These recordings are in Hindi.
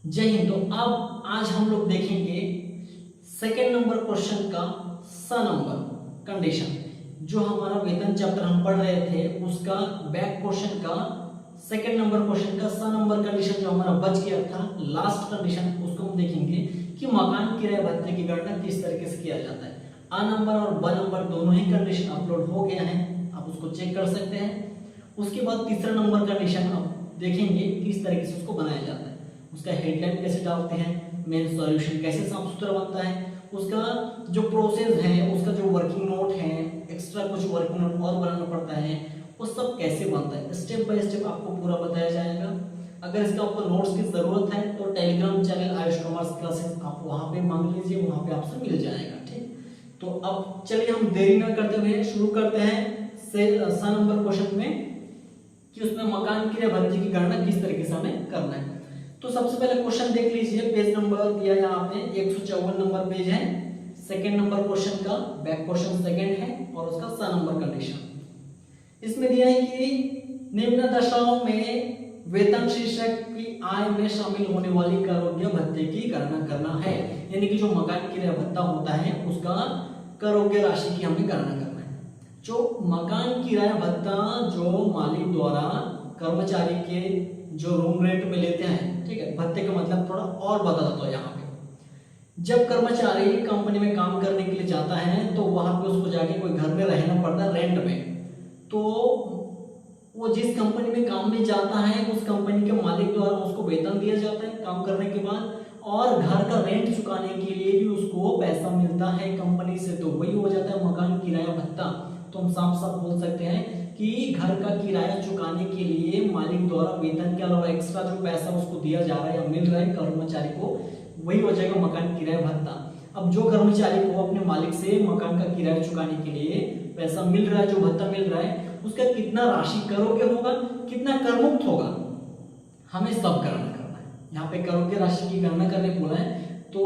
जय हिंद। तो अब आज हम लोग देखेंगे सेकेंड नंबर क्वेश्चन का स नंबर कंडीशन। जो हमारा वेतन चैप्टर हम पढ़ रहे थे उसका बैक क्वेश्चन का सेकेंड नंबर क्वेश्चन का स नंबर कंडीशन जो हमारा बच गया था लास्ट कंडीशन, उसको हम देखेंगे कि मकान किराए भत्ते की गणना किस तरीके से किया जाता है। आ नंबर और ब नंबर दोनों ही कंडीशन अपलोड हो गया है, आप उसको चेक कर सकते हैं। उसके बाद तीसरा नंबर कंडीशन आप देखेंगे किस तरीके से उसको बनाया जाता है, उसका हेडलाइन कैसे डालते हैं, मेन सॉल्यूशन कैसे साफ सुथरा बनता है, उसका जो प्रोसेस है, उसका जो वर्किंग नोट है, एक्स्ट्रा कुछ वर्किंग नोट और बनाना पड़ता है, वो सब कैसे बनता है, स्टेप बाय स्टेप आपको पूरा बताया जाएगा। अगर इसका आपको नोट्स की जरूरत है तो Telegram channel Ayush commerce classes आप वहां पे मांग लीजिए, वहां पे आपसे मिल जाएगा। ठीक, तो अब चलिए हम देरी ना करते हुए शुरू करते हैं स नंबर क्वेश्चन में कि उसमें मकान किराए भत्ते की गणना किस तरीके से हमें करना है। तो सबसे पहले क्वेश्चन देख लीजिए, पेज नंबर दिया है यहाँ पे 154 नंबर पेज है। सेकंड नंबर क्वेश्चन का बैक क्वेश्चन सेकंड है और उसका स नंबर कंडीशन। इसमें दिया है कि निम्न दशाओं में वेतन शीर्षक की आय में शामिल होने वाली करोग्य भत्ते की गणना करना है। यानी कि जो मकान किराया भत्ता होता है उसका करोग्य राशि की हमें गणना करना है। जो मकान किराया भत्ता जो मालिक द्वारा कर्मचारी के जो रूम रेंट में लेते हैं, ठीक है, भत्ते का मतलब थोड़ा और बता देता हूं यहाँ पे। जब कर्मचारी कंपनी में काम करने के लिए जाता है तो वहां पे उसको जाके कोई घर में रहना पड़ता है रेंट में, तो वो जिस कंपनी में काम में जाता है उस कंपनी के मालिक द्वारा उसको वेतन दिया जाता है काम करने के बाद, और घर का रेंट चुकाने के लिए भी उसको पैसा मिलता है कंपनी से, तो वही हो जाता है मकान किराया भत्ता। तो हम साफ साफ बोल सकते हैं कि घर का किराया चुकाने के लिए मालिक द्वारा वेतन के अलावा एक्स्ट्रा जो पैसा उसको दिया जा रहा है या मिल रहा है कर्मचारी को, वही हो जाएगा मकान किराया भत्ता। अब जो कर्मचारी को अपने मालिक से मकान का किराया चुकाने के लिए पैसा मिल रहा है, जो भत्ता मिल रहा है, उसका कितना राशि करोगे होगा, कितना कर मुक्त होगा, हमें सब गणना करना है। यहाँ पे करोगे राशि की गणना करने बोला है तो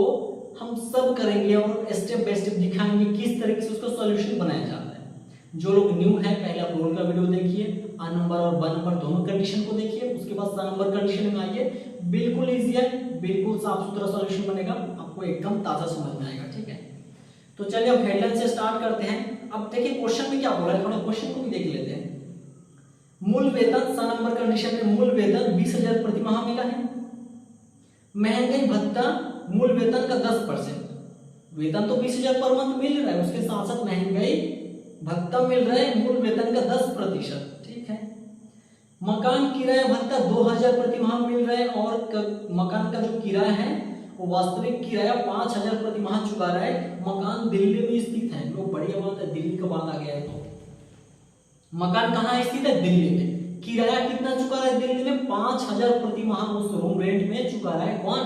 हम सब करेंगे और स्टेप बाय स्टेप दिखाएंगे किस तरीके से उसका सॉल्यूशन बनाया जाता है। जो लोग न्यू है पहले आप रोल का वीडियो देखिए, आ नंबर और ब नंबर दोनों कंडीशन को देखिए, उसके बाद स नंबर कंडीशन में आइए। बिल्कुल इजी है, बिल्कुल साफ सुथरा सॉल्यूशन बनेगा, आपको एकदम ताजा समझ में आएगा। ठीक है, तो चलिए अब हेडलाइन से स्टार्ट करते हैं। अब देखिए क्वेश्चन में क्या बोला है, थोड़ा क्वेश्चन को भी देख लेते हैं। मूल वेतन स नंबर कंडीशन में मूल वेतन 20,000 प्रति माह मिला है। महंगाई भत्ता मूल वेतन का 10%। वेतन तो 20,000 पर मंथ मिल रहा है, उसके साथ साथ महंगाई भत्ता मिल रहा है मूल वेतन का 10%। ठीक है, मकान किराया भत्ता 2,000 प्रति माह मिल रहा है और मकान का जो किराया है वो वास्तविक किराया 5,000 प्रति माह चुका रहा है। मकान दिल्ली में स्थित है, लो बढ़िया बात है, दिल्ली का बात आ गया है। तो मकान कहाँ स्थित है? दिल्ली में। किराया कितना चुका रहा है दिल्ली में? 5,000 प्रति माह उस रूम रेंट में चुका रहा है। कौन?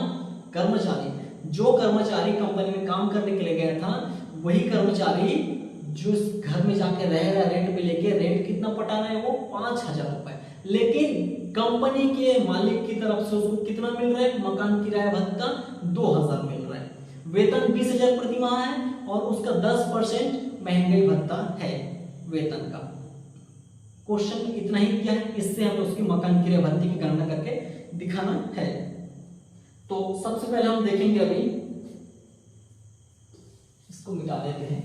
कर्मचारी। जो कर्मचारी कंपनी में काम करने के लिए गया था वही कर्मचारी जो घर में जाके रह रहा है रेंट पे लेके, रेंट कितना पटाना है वो 5,000 रुपए, लेकिन कंपनी के मालिक की तरफ से उसको कितना मिल रहा है? मकान किराया भत्ता 2,000 मिल रहा है। वेतन 20,000 प्रति माह है और उसका 10% महंगाई भत्ता है वेतन का। क्वेश्चन इतना ही किया है, इससे हमें उसकी मकान किराया भत्ते की गणना करके दिखाना है। तो सबसे पहले हम देखेंगे, अभी इसको मिटा देते हैं।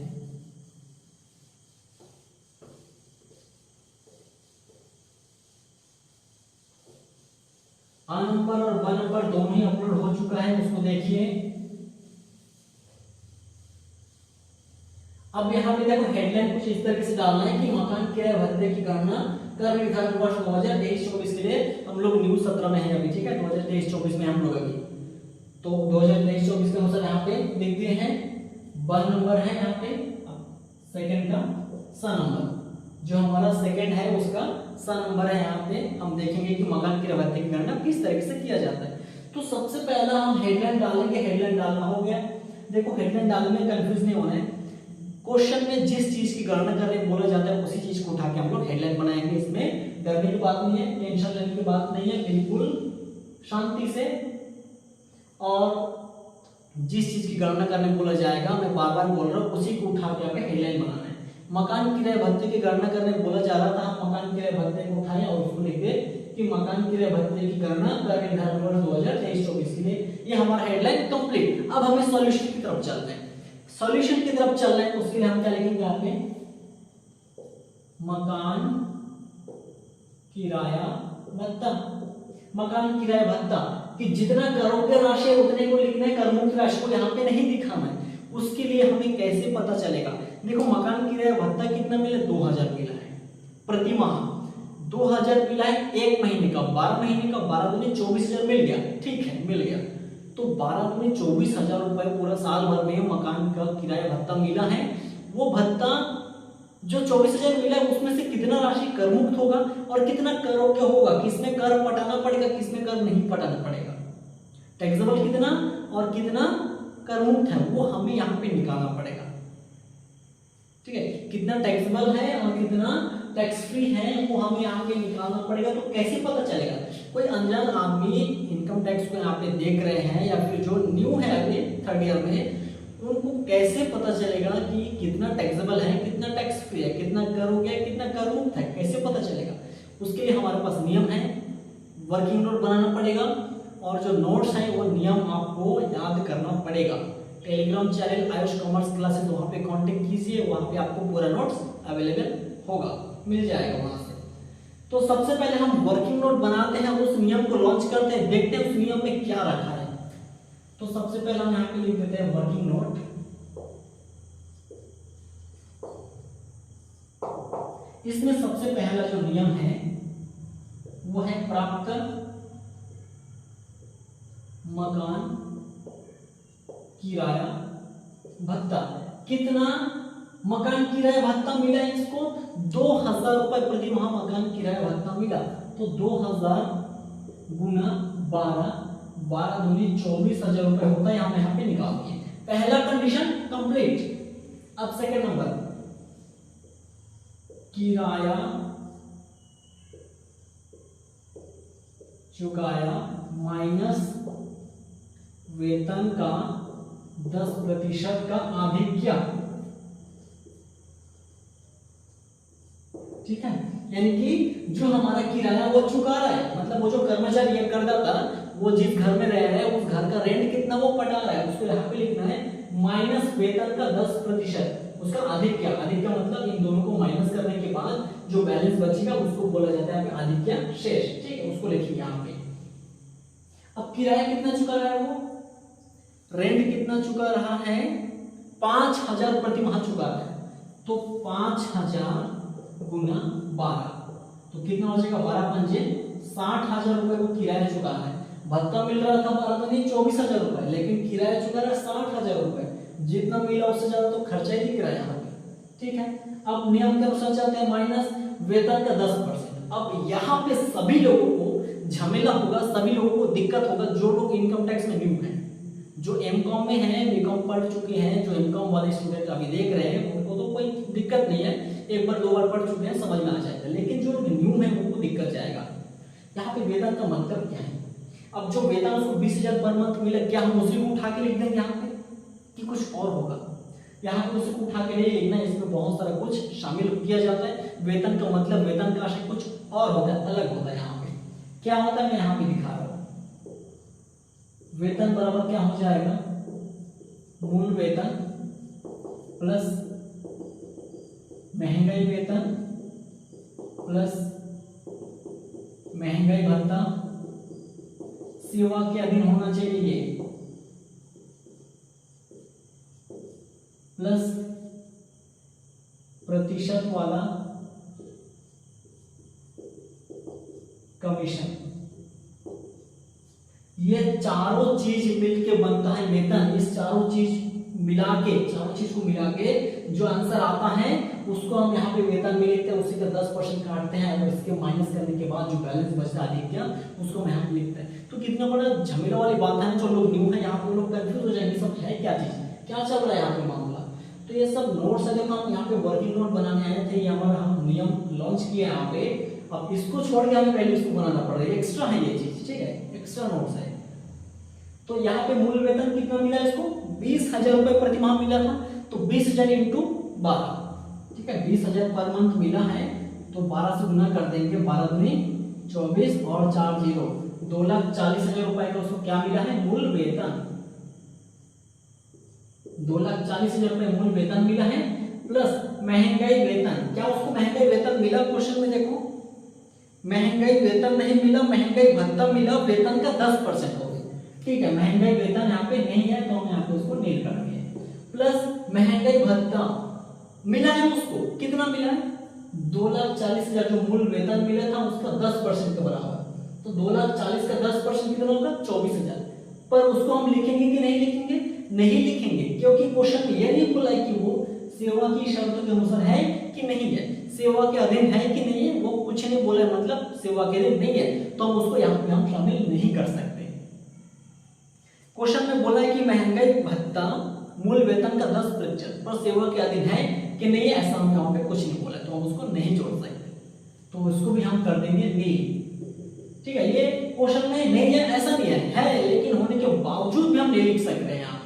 आ नंबर और ब नंबर दोनों ही अपलोड हो चुका है, उसको देखिए। अब यहाँ पे देखो हेडलाइन कुछ इस तरीके से डालना है कि मकान किराया भत्ते की गणना कर निर्धारण वर्ष 2023-24 के लिए हम लोग न्यूज 17 में है अभी। ठीक है, 2023-24 में हम लोग अभी, तो 2023-24 के अनुसार यहाँ पे लिख दिए हैं। ब नंबर है यहाँ पे सेकंड का स नंबर, जो हमारा सेकंड है उसका स नंबर है। यहाँ पे हम देखेंगे कि मकान किराया भत्ते की गणना किस तरीके से किया जाता है। तो सबसे पहला हम हेडलाइन डालेंगे। हेडलाइन डालना हो गया, देखो हेडलाइन डालने में कंफ्यूज नहीं होना है। क्वेश्चन में जिस चीज की गणना करने बोला जाता है उसी चीज को उठा के हम लोग हेडलाइन बनाएंगे। इसमें डरने की बात नहीं है, टेंशन लेने की बात नहीं है, बिल्कुल शांति से। और जिस चीज की गणना करने बोला जाएगा, मैं बार बार बोल रहा हूँ, उसी को उठा के आपको हेडलाइन बनाना है। मकान किराया भत्ते की गणना करने बोला जा रहा था, हम मकान किराया भत्ते को उठाए और उसको लिख दे कि मकान किराए भत्ते की गणना प्राइवेट निर्धारण वर्ष 2023-24 के लिए। ये हमारा हेडलाइन कंप्लीट। अब हमें सॉल्यूशन की तरफ चलते हैं। सॉल्यूशन की तरफ चल रहे हैं, उसके लिए हम क्या लिखेंगे यहाँ पे, मकान किराया भत्ता। मकान किराया भत्ता कि जितना करोगे राशि है उतने को लिखना है, करमुक्त राशि को यहाँ पे नहीं दिखाना है। उसके लिए हमें कैसे पता चलेगा? देखो मकान किराया भत्ता कितना मिला, 2000 मिला है प्रति माह। 2000 मिला है एक महीने का, 12 महीने का, 12 दूनी 24,000 मिल गया। ठीक है, मिल गया। तो 12 दूनी 24,000 रुपए पूरा साल भर में मकान का किराया भत्ता मिला है। वो भत्ता जो 24,000 मिला है उसमें से कितना राशि कर मुक्त होगा और कितना करोगे होगा, किसमें कर पटाना पड़ेगा, किसमें कर नहीं पटाना पड़ेगा, टैक्सेबल कितना और कितना कर मुक्त है वो हमें यहाँ पे निकालना पड़ेगा। ठीक है, कितना टैक्सेबल है और कितना टैक्स फ्री है वो हमें यहाँ पे निकालना पड़ेगा। तो कैसे पता चलेगा? कोई अनजान आदमी इनकम टैक्स को यहाँ पे देख रहे हैं या फिर जो न्यू है अभी 3rd ईयर में, उनको कैसे पता चलेगा कि कितना टैक्सेबल है, कितना टैक्स फ्री है, कितना कर हो गया, कितना कर मुक्त है, कैसे पता चलेगा? उसके लिए हमारे पास नियम है, वर्किंग नोट बनाना पड़ेगा और जो नोट्स हैं वो नियम आपको याद करना पड़ेगा। Telegram channel Ayush commerce classes, वहाँ पे कांटेक्ट कीजिए, वहाँ पे आपको पूरा नोट्स अवेलेबल होगा, मिल जाएगा वहाँ से। तो सबसे पहले हम वर्किंग नोट बनाते हैं, उस नियम को लॉन्च करते हैं, देखते हैं उस नियम में क्या रखा है। तो सबसे पहले हम यहाँ पे लिख देते हैं वर्किंग नोट। इसमें सबसे पहला जो नियम है वो है प्राप्त मकान किराया भत्ता। कितना मकान किराया भत्ता मिला इसको? 2000 रुपए प्रति माह मकान किराया भत्ता मिला। तो 2000 गुना 12, 12 दूनी 24,000 रुपए होता है, यहाँ पे निकाल दिए। पहला कंडीशन कंप्लीट। अब सेकंड नंबर, किराया चुकाया माइनस वेतन का 10% का आधिक्य। ठीक है, यानी कि जो हमारा किराया वो चुका रहा है, मतलब वो जो कर्मचारी है करदाता, वो जिस घर में रह रहा है उस घर का रेंट कितना वो पटा रहा है, उसको यहाँ पे लिखना है माइनस वेतन का 10%, उसका आधिक्य। आधिक्य मतलब इन दोनों को माइनस करने के बाद जो बैलेंस बचेगा उसको बोला जाता है आधिक्य शेष। ठीक है, उसको लिखिए यहाँ पे। अब किराया कितना चुका रहा है वो, रेंट कितना चुका रहा है, 5,000 प्रति माह चुका रहा है। तो 5,000 गुना 12, तो कितना हो जाएगा, 12 पंजे 60,000 रुपए को किराया चुका है। भत्ता मिल रहा था 12 तो नहीं 24,000 रुपए, लेकिन किराया चुका रहा 60,000 रुपए। जितना मिला उससे ज्यादा तो खर्चा ही दिख रहा है यहाँ पे। ठीक है, अब नियम के अनुसार चलते हैं, माइनस वेतन का 10%। अब यहाँ पे सभी लोगों को झमेला होगा, सभी लोगों को दिक्कत होगा जो लोग इनकम टैक्स में न्यू हैं, जो एमकॉम में हैं, बीकॉम पढ़ चुके हैं, जो एमकॉम वाले स्टूडेंट अभी देख रहे हैं उनको तो कोई दिक्कत नहीं है, एक बार 2 बार पढ़ चुके हैं समझ में आ जाएगा। लेकिन जो न्यू है उनको दिक्कत जाएगा। यहाँ पे वेतन का मतलब क्या है? अब जो वेतन उसको 20,000 पर मंथ मिला, क्या हम उसी को उठा के लिख देंगे यहाँ पे कि कुछ और होगा? यहाँ पे उसी को उठा के नहीं लिखना है, इसमें बहुत सारा कुछ शामिल किया जाता है। वेतन का मतलब वेतन का आशय कुछ और होता है, अलग होता है। यहाँ पे क्या होता है मैं यहाँ पे दिखा रहा हूँ। वेतन बराबर क्या हो जाएगा, मूल वेतन प्लस महंगाई वेतन प्लस महंगाई भत्ता, सेवा के अधीन होना चाहिए, प्लस प्रतिशत वाला कमीशन। ये चारों चीज मिलके बनता है वेतन। इस चारों चीज को मिला के जो आंसर आता है उसको हम यहाँ पे वेतन में लिखते हैं, उसी का 10% काटते हैं और इसके माइनस करने के बाद जो बैलेंस बचता है आधिक्य उसको हम यहाँ पे लिखते हैं। तो कितना बड़ा झमेला वाली बात है, जो लोग न्यू है यहाँ पे लोग कंफ्यूज हो जाएंगे, सब है क्या चीज, क्या चल रहा है यहाँ पे मामला। तो ये सब नोट्स है, देखो हम यहाँ पे वर्किंग नोट बनाने आए थे, ये हमारा हम नियम लॉन्च किया यहाँ पे। अब इसको छोड़ के हमें पहले इसको बनाना पड़ रहा है, एक्स्ट्रा है ये चीज। ठीक है, एक्स्ट्रा नोट्स है। तो यहाँ पे मूल वेतन कितना मिला इसको, 20,000 रुपए प्रति माह मिला था। तो 20,000 इंटू 12, ठीक है, 20,000 पर मंथ मिला है। तो 12 से गुना कर देंगे, 12 दूनी 24 और 4 जीरो 2,40,000 रुपए का उसको क्या मिला है, मूल वेतन। 2,40,000 रुपए मूल वेतन मिला है प्लस महंगाई वेतन। क्या उसको महंगाई वेतन मिला? क्वेश्चन में देखो महंगाई वेतन नहीं मिला, महंगाई भत्ता मिला, वेतन का 10% हो गया। ठीक है, महंगाई वेतन यहाँ पे नहीं है तो हम यहाँ पे उसको नील कर दिए। प्लस महंगाई भत्ता मिला है उसको, कितना मिला है? 2,40,000 जो मूल वेतन मिला था उसका 10% के बराबर। तो 2,40,000 का 10% कितना होगा? 24,000। पर उसको हम लिखेंगे कि नहीं लिखेंगे? नहीं लिखेंगे, क्योंकि क्वेश्चन में यह नहीं बोला कि वो सेवा की शर्तों के अनुसार है कि नहीं है, सेवा के अधीन है कि नहीं है, वो कुछ नहीं बोले, मतलब सेवा के अधीन नहीं है तो हम उसको यहाँ पे हम शामिल नहीं कर सकते। क्वेश्चन में बोला है कि महंगाई भत्ता मूल वेतन का 10% पर सेवा के अधीन है कि नहीं है, ऐसा हम यहाँ पे कुछ नहीं बोला तो हम उसको नहीं जोड़ सकते, तो इसको भी हम कर देंगे नील। ठीक है, ये क्वेश्चन में नहीं है ऐसा नहीं है लेकिन होने के बावजूद भी हम नहीं लिख सकते हैं यहाँ पे।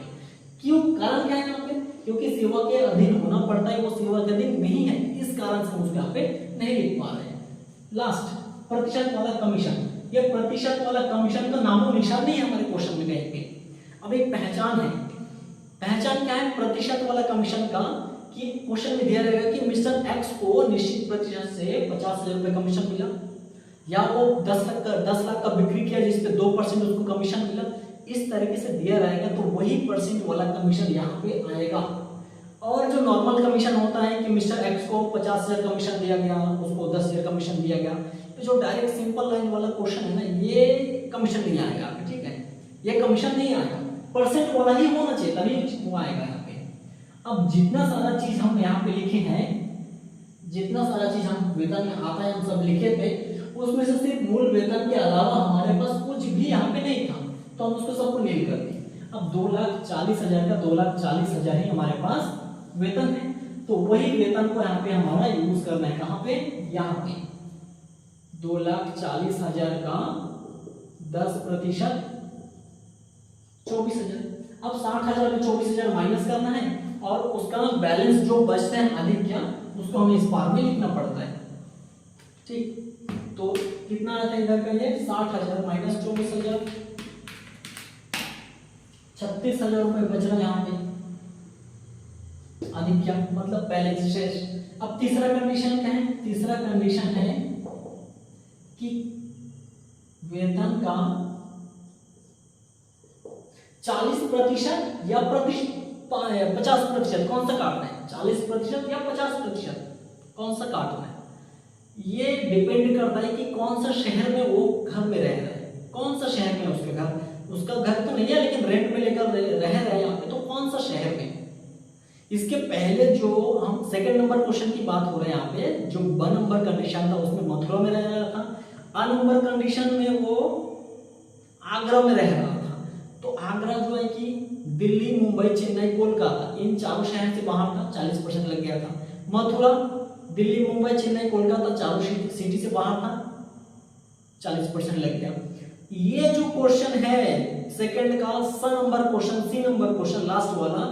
क्यों? कारण क्या है यहाँ पे? क्योंकि सेवा के अधीन होना पड़ता है, वो सेवा के अधीन नहीं है, इस कारण से हम उसको यहाँ पे नहीं लिख पा रहे हैं। लास्ट, प्रतिशत वाला कमीशन। ये प्रतिशत वाला कमीशन का नामो निशान नहीं है हमारे क्वेश्चन में कहीं पे। अब एक पहचान है, पहचान क्या है प्रतिशत वाला कमीशन का? कि क्वेश्चन में दिया रहेगा कि मिस्टर एक्स को निश्चित प्रतिशत से 50,000 रुपए कमीशन मिला, या वो 10 लाख का बिक्री किया जिस पे 2% उसको कमीशन मिला, इस तरीके से दिया रहेगा तो वही परसेंट वाला कमीशन यहाँ पे आएगा। और जो नॉर्मल कमीशन होता है कि मिस्टर एक्स को 50,000 कमीशन दिया गया, उसको 10,000 कमीशन दिया गया, तो जो डायरेक्ट सिंपल लाइन वाला क्वेश्चन है ना, ये कमीशन नहीं आएगा। ठीक है, ये कमीशन नहीं आएगा, परसेंट वाला ही होना चाहिए तभी वो आएगा यहाँ पे। अब जितना सारा चीज हम यहाँ पे लिखे हैं, जितना सारा चीज हम वेतन में आता है हम सब लिखे थे, उसमें से सिर्फ मूल वेतन के अलावा हमारे पास कुछ भी यहाँ पे नहीं था, तो हम उसको सबको नील कर दिए। अब 2,40,000 का 2,40,000 ही हमारे पास वेतन है, तो वही वेतन को यहाँ पे हमारा यूज करना है। कहाँ पे? यहाँ पे 2,40,000 का 10% 24,000। अब 60,000 में 24,000 माइनस करना है और उसका बैलेंस जो बचते हैं अधिक क्या, उसको हमें इस बार में लिखना पड़ता है। ठीक, तो कितना आता है इधर का? ये 60,000 माइनस 24,000, 36,000 रुपए बच रहा है यहाँ पे अधिक क्या, मतलब बैलेंस शेष। अब तीसरा कंडीशन क्या है? तीसरा कंडीशन है कि वेतन का 40% या 50%, कौन सा काटना है? 40% या 50%, कौन सा काटना है? ये डिपेंड करता है कि कौन सा शहर में वो घर में रह रहा है, कौन सा शहर में उसके घर, उसका घर तो नहीं है लेकिन रेंट में लेकर रह रहा है यहाँ पे, तो कौन सा शहर में। इसके पहले जो हम सेकंड नंबर क्वेश्चन की बात हो रहे हैं यहाँ पे, जो 1 नंबर कंडीशन था उसमें मथुरा में रह रहा था, आ नंबर कंडीशन में वो आगरा में रह रहा था। तो आगरा जो है कि दिल्ली, मुंबई, चेन्नई, कोलकाता, इन चारों शहर से बाहर था, 40% लग गया था। मथुरा दिल्ली, मुंबई, चेन्नई, कोलकाता चारों सिटी से बाहर था, 40% लग गया। ये जो क्वेश्चन है सेकंड का स number question, C number question last वाला,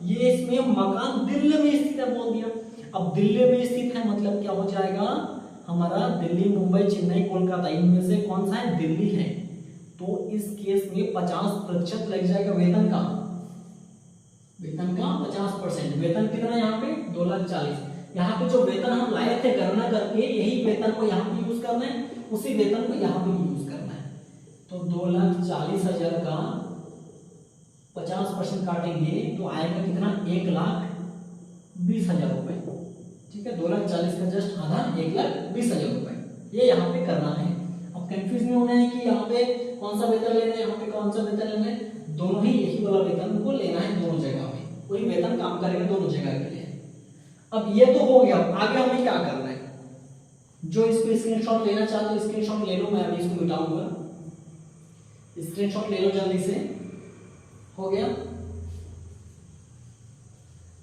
ये इसमें मकान दिल्ली में स्थित है बोल दिया। अब दिल्ली में स्थित है मतलब क्या हो जाएगा हमारा? दिल्ली, मुंबई, चेन्नई, कोलकाता, इनमें से कौन सा है? दिल्ली है। तो इस केस में 50% लग जाएगा वेतन का, वेतन का 50%। वेतन कितना यहाँ पे? 2,40,000। यहाँ पे जो वेतन हम लाए थे गणना करके, यही वेतन को यहाँ पे यूज करना है, उसी वेतन को यहाँ पे यूज करना है। तो 2,40,000 का 50% काटेंगे तो आएगा कितना? 1,20,000 रुपए। ठीक है, 2,40,000 का जस्ट आधा 1,20,000 रुपए, ये यहाँ पे करना है। अब कंफ्यूज नहीं होना है कि यहाँ पे कौन सा वेतन लेना है, यहाँ पे कौन सा वेतन लेना है, दोनों ही यही वाला वेतन को लेना है, दोनों जगह में वही वेतन काम करेगा दोनों जगह के लिए। अब ये तो हो गया, आगे हमें क्या करना है? जो इसको स्क्रीनशॉट लेना चाहते हो स्क्रीनशॉट ले लो, मैं अभी इसको मिटाऊंगा, स्क्रीनशॉट ले लो जल्दी से। हो गया।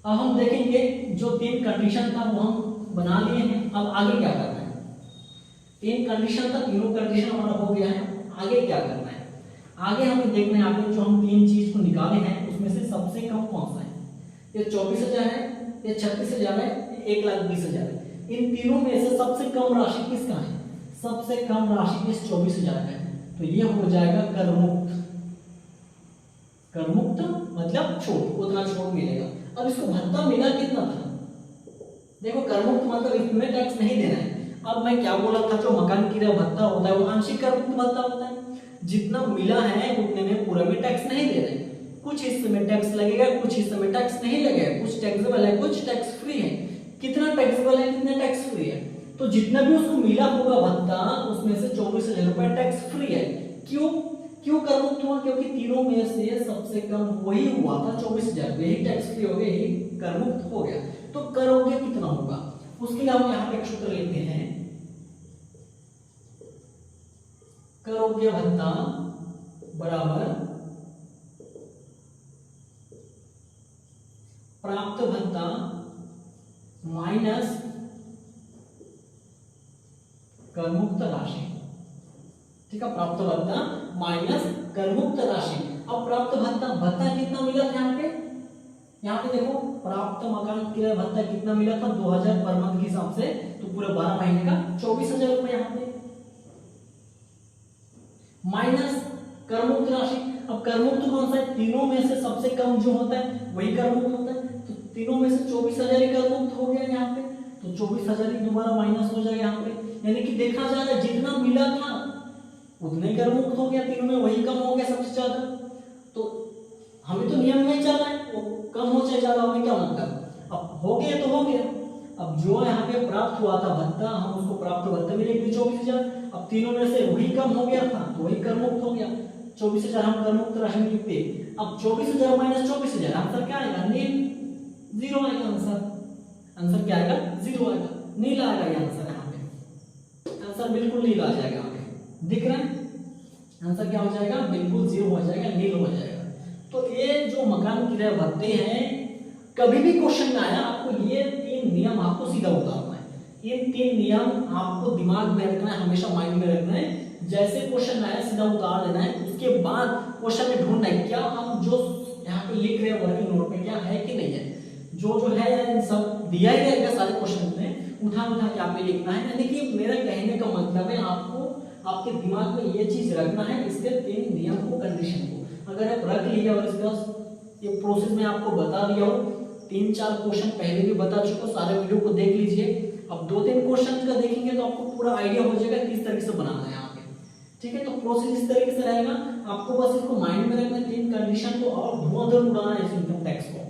अब हम देखेंगे जो 3 कंडीशन था वो हम बना लिए हैं, अब आगे क्या करना है? 3 कंडीशन था, तीनों कंडीशन हमारा हो गया है, आगे क्या करना है? आगे हमें देखना है आगे जो हम 3 चीज को निकाले हैं उसमें से सबसे कम कौन सा है। ये 24,000 है, ये 36,000 है, 1,20,000 है। इन तीनों में से सबसे कम राशि किसका है? सबसे कम राशि इस 24,000 में, तो ये हो जाएगा कर मुक्त। कर मुक्त मतलब छूट, उतना छूट मिलेगा। अब इसको भत्ता मिला कितना था, देखो कर मुक्त मतलब इसमें टैक्स नहीं देना है। अब मैं क्या बोला था, जो मकान किराया भत्ता होता है वो आंशिक कर मुक्त भत्ता होता है। जितना मिला है उतने में पूरा में टैक्स नहीं दे रहे, कुछ हिस्से में टैक्स लगेगा, कुछ हिस्से में टैक्स नहीं लगेगा, कुछ टैक्सेबल है, कुछ टैक्स फ्री है। कितना टैक्सेबल है, कितना टैक्स फ्री है, तो जितना भी उसको मिला होगा भत्ता उसमें से 24,000 रुपए टैक्स फ्री है। क्यों क्यों कर मुक्त हुआ, क्योंकि तीनों में से सबसे कम वही हुआ था 24,000, यही टैक्स फ्री हो गया, यही कर मुक्त हो गया। तो कर हो गया कितना होगा, उसके लिए हम यहाँ पे एक सूत्र लेते हैं, कर हो गया भत्ता बराबर प्राप्त भत्ता माइनस कर मुक्त राशि। ठीक है, प्राप्त भत्ता माइनस कर मुक्त राशि। अब प्राप्त भत्ता भत्ता कितना मिला था यहाँ पे देखो, प्राप्त मकान किराया भत्ता कितना मिला था 2,000 पर मंथ के हिसाब से, तो पूरे 12 महीने का 24,000 रुपए यहाँ पे, माइनस कर मुक्त राशि। अब कर मुक्त कौन सा है, तीनों में से सबसे कम जो होता है वही कर मुक्त होता है, तो तीनों में से 24,000 ही कर मुक्त हो गया यहाँ पे, तो 24,000 ही दोबारा माइनस हो जाएगा यहाँ पे। यानी कि देखा जा रहा है जितना मिला था उतने कर मुक्त हो गया, तीनों में वही कम हो गया सबसे ज्यादा। तो हमें तो नियम में चल रहा है, वो कम हो चाहे ज्यादा हमें क्या मतलब, अब हो गया तो हो गया। अब जो यहाँ पे प्राप्त हुआ था भत्ता, हम उसको प्राप्त भत्ता में लिख दिए 24,000। अब तीनों में से वही कम हो गया था तो वही कर मुक्त हो गया, 24,000 हम कर मुक्त राशि में लिखते। अब 24,000 माइनस 24,000 आंसर क्या आएगा, नील, जीरो आएगा आंसर। आंसर क्या आएगा, जीरो आएगा, नील आएगा ये आंसर। यहाँ पे आंसर बिल्कुल नील आ जाएगा, हमें दिख रहा है आंसर क्या हो जाएगा, बिल्कुल जीरो हो जाएगा, नील हो जाएगा। तो ये जो मकान किराया भत्ते हैं, कभी भी क्वेश्चन में आया आपको ये 3 नियम आपको सीधा उतारना है। ये 3 नियम आपको दिमाग में रखना है, हमेशा माइंड में रखना है। जैसे क्वेश्चन आया सीधा उतार देना है, उसके बाद क्वेश्चन में ढूंढना है क्या हम जो यहाँ पे लिख रहे हैं वर्किंग नोट में क्या है कि नहीं है। जो है सब दिया ही रहेगा सारे क्वेश्चन में, उठा उठा के आपको लिखना है। यानी कि मेरा कहने का मतलब है आपको आपके दिमाग में ये चीज रखना है, इसके 3 नियम को, कंडीशन को अगर आप रख लिया और इसका ये प्रोसेस में आपको बता दिया हो, 3-4 क्वेश्चन पहले भी बता चुका, सारे वीडियो को देख लीजिए। अब 2-3 क्वेश्चन का देखेंगे तो आपको पूरा आइडिया हो जाएगा किस तरीके से बनाना है यहाँ पे। ठीक है, तो प्रोसेस इस तरीके से रहेगा, आपको बस इसको माइंड में रखना, 3 कंडीशन को और धुआंधार उड़ाना है इस इनकम टैक्स को।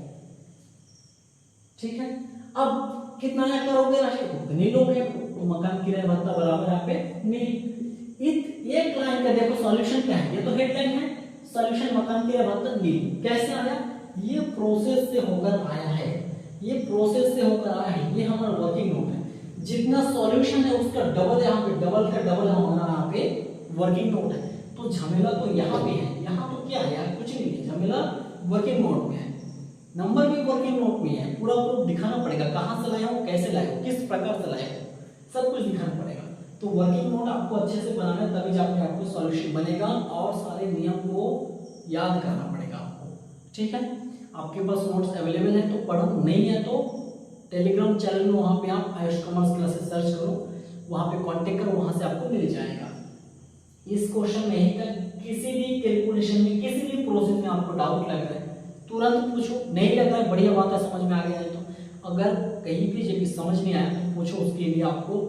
ठीक है, अब कितना ऐड करोगे राशि को, नील हो गया, तो मकान किराया भत्ता बराबर यहाँ पे नील। एक लाइन का देखो सॉल्यूशन क्या है, ये तो हेडलाइन है, सॉल्यूशन मकान किराया भत्ता नील। कैसे आया, ये प्रोसेस से होकर आया है, ये प्रोसेस से होकर आया है, ये हमारा वर्किंग नोट है। जितना सॉल्यूशन है उसका डबल है, यहाँ पे डबल का डबल हमारा यहाँ पे वर्किंग नोट है। तो झमेला तो यहाँ पे है, यहाँ तो क्या है यार, कुछ नहीं है, झमेला वर्किंग नोट में है, नंबर भी वर्किंग नोट में है, पूरा प्रूफ दिखाना पड़ेगा, कहाँ से लाया हो, कैसे लाया हो, किस प्रकार से लाया हो, सब कुछ दिखाना पड़ेगा। तो वर्किंग नोट आपको अच्छे से बनाना है, तभी जाके आपको सॉल्यूशन बनेगा और सारे नियम को याद करना पड़ेगा आपको। ठीक है, आपके पास नोट्स अवेलेबल है तो पढ़ो, नहीं है तो टेलीग्राम चैनल में वहाँ पे आप आयुष कॉमर्स क्लासेस सर्च करो, वहाँ पे कांटेक्ट करो, वहाँ से आपको मिल जाएगा। इस क्वेश्चन में ही तक किसी भी कैलकुलेशन में, किसी भी प्रोसेस में आपको डाउट लग रहा है तुरंत पूछो, नहीं लग रहा है बढ़िया बात है, समझ में आ गया है तो। अगर कहीं भी जब समझ नहीं आया तो पूछो, उसके लिए आपको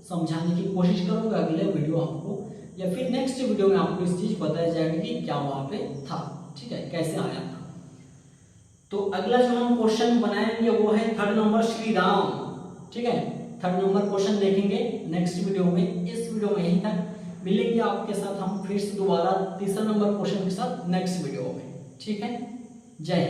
समझाने की कोशिश करूंगा अगले वीडियो आपको, या फिर नेक्स्ट वीडियो में आपको इस चीज बताया जाएगा कि क्या वहाँ पे था। ठीक है, कैसे आया था। तो अगला जो हम क्वेश्चन बनाएंगे वो है 3rd नंबर श्री राम। ठीक है, 3rd नंबर क्वेश्चन देखेंगे नेक्स्ट वीडियो में। इस वीडियो में यहीं तक, मिलेंगे आपके साथ हम फिर से दोबारा 3रा नंबर क्वेश्चन के साथ नेक्स्ट वीडियो में। ठीक है, जय हिंद।